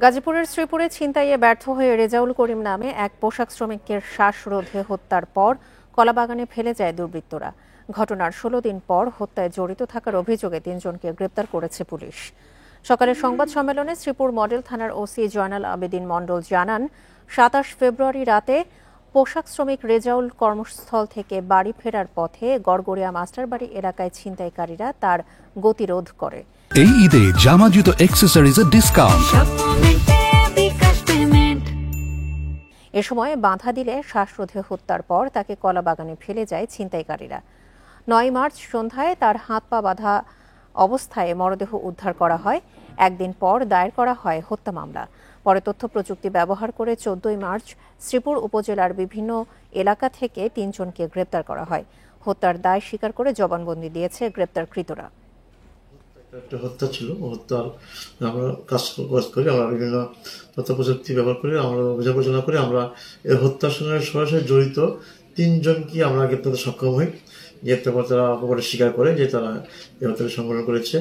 গাজীপুরের শ্রীপুরে ছিনতাইয়ে ব্যর্থ হয়ে রেজাউল করিম নামে এক পোশাক শ্রমিকের শ্বাসরোধে হত্যার পর কলাবাগানে ফেলে যায় দুর্বৃত্তরা। ঘটনার ১৬ দিন পর হত্যায় জড়িত থাকার অভিযোগে ৩ জনকে গ্রেপ্তার করেছে পুলিশ। সকালে সংবাদ সম্মেলনে শ্রীপুর মডেল থানার ওসি জয়নাল আবেদিন মণ্ডল জানান, ২৭ ফেব্রুয়ারি রাতে পোশাক শ্রমিক রেজাউল কর্মস্থল থেকে বাড়ি ফেরার পথে গড়গড়িয়া মাস্টারবাড়ি এলাকায় ছিনতাইকারীরা তার গতিরোধ করে। এই ঈদে জামা জুতো অ্যাক্সেসরিজের ডিসকাউন্ট। এ সময় বাধা দিলে শ্বাসরোধে হত্যার পর তাকে কলাবাগানে ফেলে যায় ছিনতাইকারীরা। ৯ মার্চ সন্ধ্যায় তার হাত পা বাঁধা অবস্থায় মরদেহ উদ্ধার করা হয়। একদিন পর দায়ের করা হয় হত্যা মামলা। পরে তথ্য প্রযুক্তি ব্যবহার করে ১৪ মার্চ শ্রীপুর উপজেলার বিভিন্ন এলাকা থেকে ৩ জনকে গ্রেপ্তার করা হয়। হত্যার দায় স্বীকার করে জবানবন্দি দিয়েছে গ্রেপ্তারকৃতরা। একটা হত্যা ছিল, হত্যার আমরা কাজ করি, আমরা বিভিন্ন তথ্য প্রযুক্তি ব্যবহার করে আমরা অভিযোগ পরিচালনা করে আমরা এই হত্যার সঙ্গে সরাসরি জড়িত ৩ জনকে আমরা গ্রেপ্তার করতে সক্ষম হই। গ্রেপ্তার করে তারা অপরাধ স্বীকার করে যে তারা এই হত্যাকে সংঘটন করেছে।